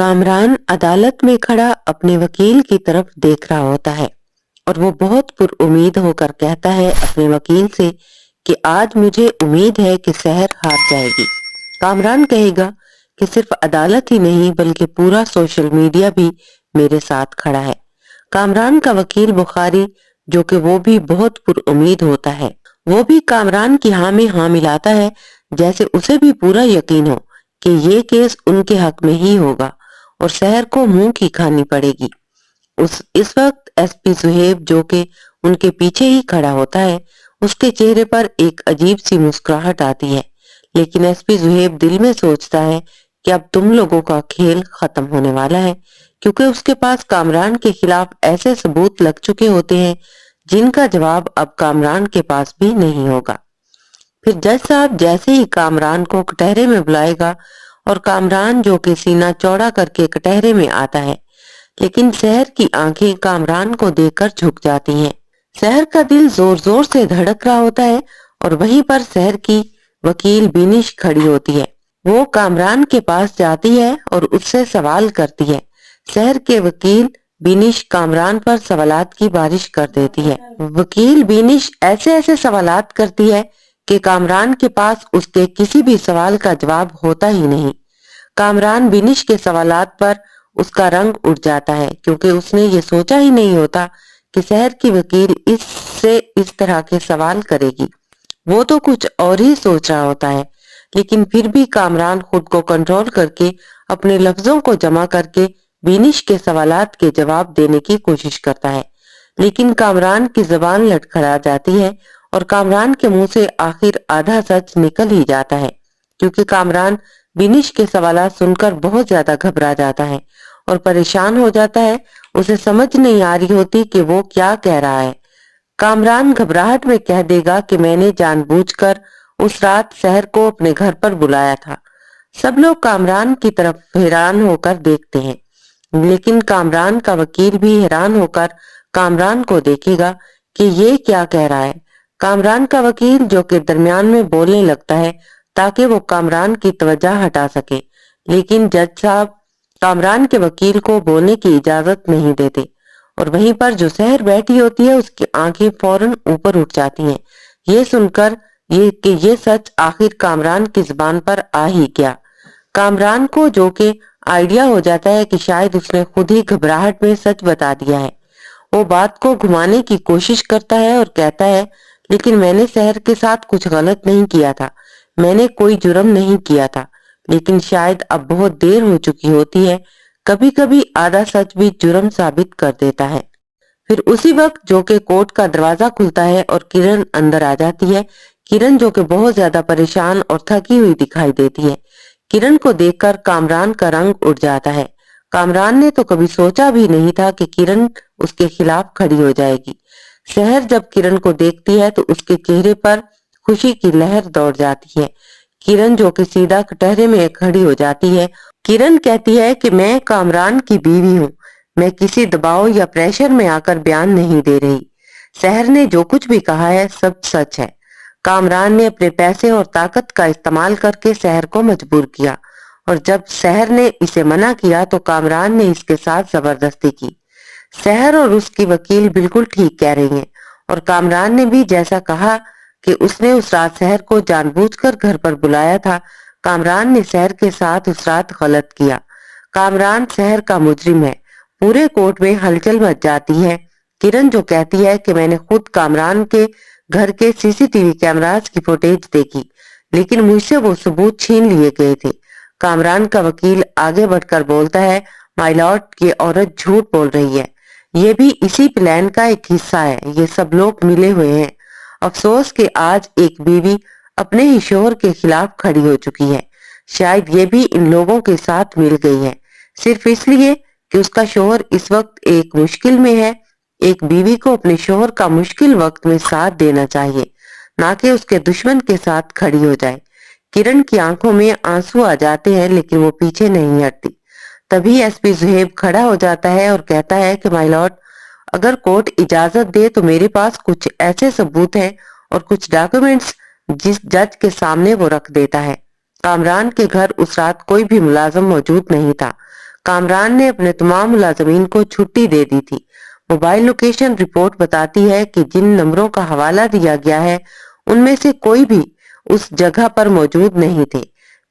कामरान अदालत में खड़ा अपने वकील की तरफ देख रहा होता है और वो बहुत पुरउम्मीद होकर कहता है अपने वकील से कि आज मुझे उम्मीद है कि सहर हार जाएगी। कामरान कहेगा कि सिर्फ अदालत ही नहीं बल्कि पूरा सोशल मीडिया भी मेरे साथ खड़ा है। कामरान का वकील बुखारी, जो कि वो भी बहुत पुरउम्मीद होता है, वो भी कामरान की हाँ में हाँ मिलाता है, जैसे उसे भी पूरा यकीन हो कि ये केस उनके हक में ही होगा और शहर को मुंह की खानी पड़ेगी। इस वक्त एसपी सुहेब, जो कि उनके पीछे ही खड़ा होता है, उसके चेहरे पर एक अजीब सी मुस्कुराहट आती है, लेकिन एसपी सुहेब दिल में सोचता है कि अब तुम लोगों का खेल खत्म होने वाला है, क्योंकि उसके पास कामरान के खिलाफ ऐसे सबूत लग चुके होते हैं जिनका जवाब अब कामरान के पास भी नहीं होगा। फिर जज साहब जैसे ही कामरान को कटहरे में बुलाएगा और कामरान, जो कि सीना चौड़ा करके कटहरे में आता है, लेकिन शहर की आंखें कामरान को देखकर झुक जाती हैं। शहर का दिल जोर जोर से धड़क रहा होता है और वहीं पर शहर की वकील बिनिश खड़ी होती है। वो कामरान के पास जाती है और उससे सवाल करती है। शहर के वकील बिनिश कामरान पर सवालात की बारिश कर देती है। वकील बिनिश ऐसे ऐसे सवालात करती है कि कामरान के पास उसके किसी भी सवाल का जवाब होता ही नहीं। कामरान बिनिश के सवालात पर उसका रंग उड़ जाता है, क्योंकि उसने ये सोचा ही नहीं होता कि शहर की वकील इससे इस तरह के सवाल करेगी। वो तो कुछ और ही सोच रहा होता है, लेकिन फिर भी कामरान खुद को कंट्रोल करके अपने लफ्जों को जमा करके बिनिश के सवालात के जवाब देने की कोशिश करता है, लेकिन कामरान की जबान लड़खड़ा जाती है और कामरान के मुंह से आखिर आधा सच निकल ही जाता है, क्योंकि कामरान बिनिश के सवालात सुनकर बहुत ज्यादा घबरा जाता है और परेशान हो जाता है। उसे समझ नहीं आ रही होती कि वो क्या कह रहा है। कामरान घबराहट में कह देगा कि मैंने जानबूझकर उस रात शहर को अपने घर पर बुलाया था। सब लोग कामरान की तरफ हैरान होकर देखते हैं, लेकिन कामरान का वकील भी हैरान होकर कामरान को देखेगा कि ये क्या कह रहा है। कामरान का वकील, जो कि दरमियान में बोलने लगता है ताकि वो कामरान की तवज्जो हटा सके, लेकिन जज साहब कामरान के वकील को बोलने की इजाजत नहीं देते और वहीं पर जो शहर बैठी होती है उसकी आंखें फौरन ऊपर उठ जाती हैं, ये सुनकर ये सच आखिर कामरान की जुबान पर आ ही गया। कामरान को, जो कि आइडिया हो जाता है कि शायद उसने खुद ही घबराहट में सच बता दिया है, वो बात को घुमाने की कोशिश करता है और कहता है, लेकिन मैंने शहर के साथ कुछ गलत नहीं किया था, मैंने कोई जुर्म नहीं किया था, लेकिन शायद अब बहुत देर हो चुकी होती है। कभी कभी आधा सच भी जुर्म साबित कर देता है। फिर उसी वक्त जो कि कोर्ट का दरवाजा खुलता है और किरण अंदर आ जाती है। किरण, जो कि बहुत ज्यादा परेशान और थकी हुई दिखाई देती है। किरण को देखकर कामरान का रंग उड़ जाता है। कामरान ने तो कभी सोचा भी नहीं था कि किरण उसके खिलाफ खड़ी हो जाएगी। शहर जब किरण को देखती है तो उसके चेहरे पर खुशी की लहर दौड़ जाती है। किरण, जो कि सीधा कटहरे में खड़ी हो जाती है। किरण कहती है कि मैं कामरान की बीवी हूँ, मैं किसी दबाव या प्रेशर में आकर बयान नहीं दे रही। शहर ने जो कुछ भी कहा है सब सच है। कामरान ने अपने पैसे और ताकत का इस्तेमाल करके शहर को मजबूर किया और जब शहर ने इसे मना किया तो कामरान ने इसके साथ जबरदस्ती की। शहर और उसकी वकील बिल्कुल ठीक कह रही हैं और कामरान ने भी जैसा कहा कि उसने उस रात शहर को जानबूझकर घर पर बुलाया था। कामरान ने शहर के साथ उस रात गलत किया। कामरान शहर का मुजरिम है। पूरे कोर्ट में हलचल मच जाती है। किरण, जो कहती है कि मैंने खुद कामरान के घर के सीसीटीवी कैमरास की फुटेज देखी, लेकिन मुझसे वो सबूत छीन लिए गए थे। कामरान का वकील आगे बढ़कर बोलता है, माय लॉर्ड, ये औरत झूठ बोल रही है, ये भी इसी प्लान का एक हिस्सा है, ये सब लोग मिले हुए हैं। अफसोस कि आज एक बीवी अपने ही शोहर के खिलाफ खड़ी हो चुकी है। शायद ये भी इन लोगों के साथ मिल गई है सिर्फ इसलिए कि उसका शोहर इस वक्त एक मुश्किल में है। एक बीवी को अपने शोहर का मुश्किल वक्त में साथ देना चाहिए, ना कि उसके दुश्मन के साथ खड़ी हो जाए। किरण की आंखों में आंसू आ जाते हैं, लेकिन वो पीछे नहीं हटती। तभी एसपी सुहेब खड़ा हो जाता है और कहता है कि माय लॉर्ड, अगर कोर्ट इजाजत दे तो मेरे पास कुछ ऐसे सबूत हैं और कुछ डॉक्यूमेंट्स जिस जज के सामने वो रख देता है। कामरान के घर उस रात कोई भी मुलाजम मौजूद नहीं था। कामरान ने अपने तमाम मुलाजमीन को छुट्टी दे दी थी। मोबाइल लोकेशन रिपोर्ट बताती है कि जिन नंबरों का हवाला दिया गया है उनमें से कोई भी उस जगह पर मौजूद नहीं थे।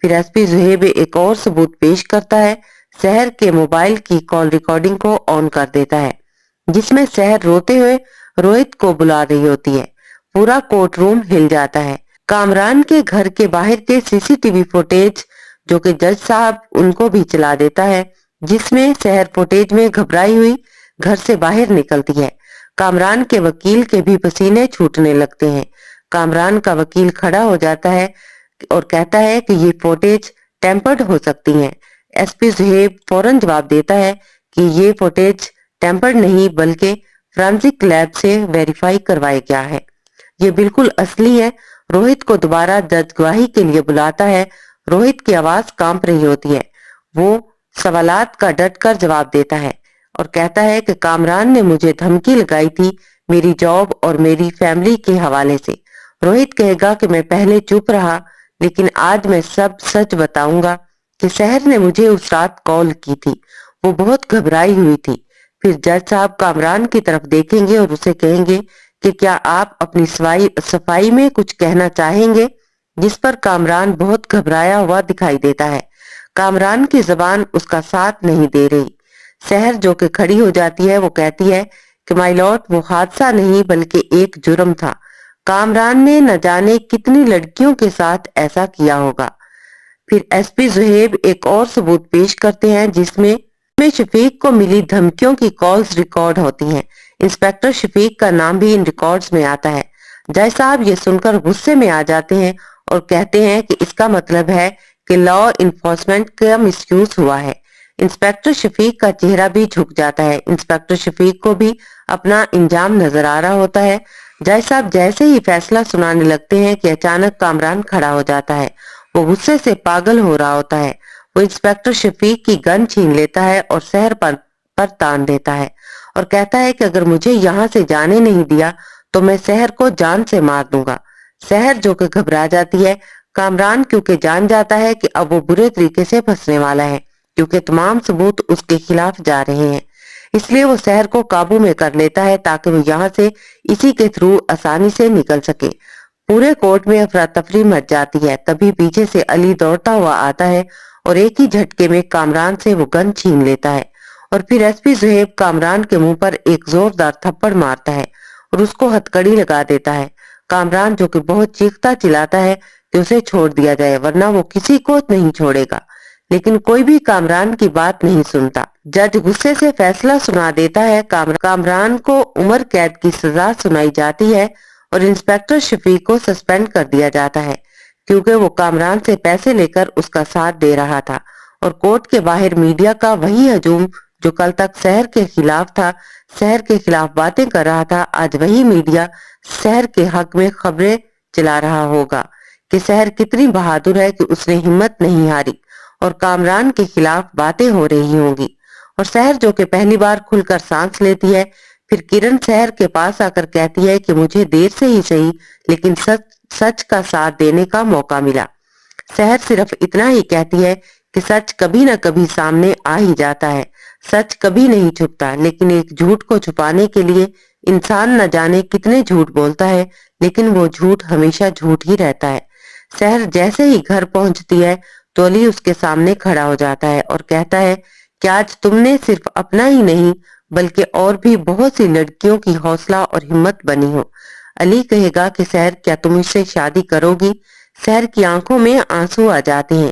फिर एसपी जुहेब एक और सबूत पेश करता है। सहर के मोबाइल की कॉल रिकॉर्डिंग को ऑन कर देता है जिसमें सहर रोते हुए रोहित को बुला रही होती है। पूरा कोर्ट रूम हिल जाता है। कामरान के घर के बाहर के सीसीटीवी फुटेज जो कि जज साहब उनको भी चला देता है, जिसमें सहर फुटेज में घबराई हुई घर से बाहर निकलती है। कामरान के वकील के भी पसीने छूटने लगते हैं। कामरान का वकील खड़ा हो जाता है और कहता है कि ये फुटेज टेम्पर्ड हो सकती हैं। एसपी जुहेब फौरन जवाब देता है कि ये फुटेज टेम्पर्ड नहीं बल्कि फोरेंसिक लैब से वेरीफाई करवाया गया है, ये बिल्कुल असली है। रोहित को दोबारा जज गवाही के लिए बुलाता है। रोहित की आवाज कांप रही होती है। वो सवालात का डट कर जवाब देता है और कहता है कि कामरान ने मुझे धमकी लगाई थी मेरी जॉब और मेरी फैमिली के हवाले से। रोहित कहेगा कि मैं पहले चुप रहा लेकिन आज मैं सब सच बताऊंगा कि सहर ने मुझे उस रात कॉल की थी। वो बहुत घबराई हुई थी। फिर जज साहब कामरान की तरफ देखेंगे और उसे कहेंगे कि क्या आप अपनी सफाई में कुछ कहना चाहेंगे, जिस पर कामरान बहुत घबराया हुआ दिखाई देता है। कामरान की जबान उसका साथ नहीं दे रही। सहर जो कि खड़ी हो जाती है वो कहती है कि माय लॉर्ड वो हादसा नहीं बल्कि एक जुर्म था। कामरान ने न जाने कितनी लड़कियों के साथ ऐसा किया होगा। फिर एसपी जुहेब एक और सबूत पेश करते हैं जिसमें शफीक को मिली धमकियों की कॉल्स रिकॉर्ड होती हैं। इंस्पेक्टर शफीक का नाम भी इन रिकॉर्ड्स में आता है। जज साहब ये सुनकर गुस्से में आ जाते हैं और कहते हैं कि इसका मतलब है कि लॉ इन्फोर्समेंट का मिसयूज हुआ है। इंस्पेक्टर शफीक का चेहरा भी झुक जाता है। इंस्पेक्टर शफीक को भी अपना इंजाम नजर आ रहा होता है। जज साहब जैसे ही फैसला सुनाने लगते हैं कि अचानक कामरान खड़ा हो जाता है। वो गुस्से से पागल हो रहा होता है। वो इंस्पेक्टर शफीक की गन छीन लेता है और सहर पर तान देता है और कहता है कि अगर मुझे यहाँ से जाने नहीं दिया तो मैं सहर को जान से मार दूंगा। सहर जो कि घबरा जाती है। कामरान क्योंकि जान जाता है कि अब वो बुरे तरीके से फंसने वाला है क्योंकि तमाम सबूत उसके खिलाफ जा रहे हैं, इसलिए वो सहर को काबू में कर लेता है ताकि वो यहाँ से इसी के थ्रू आसानी से निकल सके। पूरे कोर्ट में अफरा तफरी मच जाती है। तभी पीछे से अली दौड़ता हुआ आता है और एक ही झटके में कामरान से वो गन छीन लेता है और फिर एसपी जुहेब कामरान के मुंह पर एक जोरदार थप्पड़ मारता है और उसको हथकड़ी लगा देता है। कामरान जो कि बहुत चीखता चिल्लाता है कि उसे छोड़ दिया जाए वरना वो किसी को नहीं छोड़ेगा, लेकिन कोई भी कामरान की बात नहीं सुनता। जज गुस्से से फैसला सुना देता है। कामरान को उम्र कैद की सजा सुनाई जाती है और इंस्पेक्टर शफीक को सस्पेंड कर दिया जाता है क्योंकि वो कामरान से पैसे लेकर उसका साथ दे रहा था। और कोर्ट के बाहर मीडिया का वही हजूम जो कल तक शहर के खिलाफ था, शहर के खिलाफ बातें कर रहा था, आज वही मीडिया शहर के हक में खबरें चला रहा होगा कि शहर कितनी बहादुर है कि उसने हिम्मत नहीं हारी और कामरान के खिलाफ बातें हो रही होंगी। और शहर जो कि पहली बार खुलकर सांस लेती है। फिर किरण शहर के पास आकर कहती है कि मुझे देर से ही सही लेकिन सच का साथ देने का मौका मिला। शहर सिर्फ इतना ही कहती है कि सच कभी न कभी सामने आ ही जाता है, सच कभी नहीं छुपता, लेकिन एक झूठ को छुपाने के लिए इंसान न जाने कितने झूठ बोलता है लेकिन वो झूठ हमेशा झूठ ही रहता है। शहर जैसे ही घर पहुंचती है तो अली उसके सामने खड़ा हो जाता है और कहता है कि आज तुमने सिर्फ अपना ही नहीं बल्कि और भी बहुत सी लड़कियों की हौसला और हिम्मत बनी हो। अली कहेगा कि शहर क्या तुम इससे शादी करोगी? शहर की आंखों में आंसू आ जाते हैं।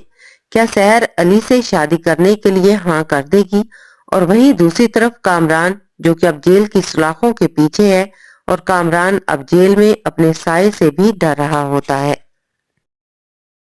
क्या शहर अली से शादी करने के लिए हाँ कर देगी? और वहीं दूसरी तरफ कामरान जो कि अब जेल की सलाखों के पीछे है और कामरान अब जेल में अपने साये से भी डर रहा होता है।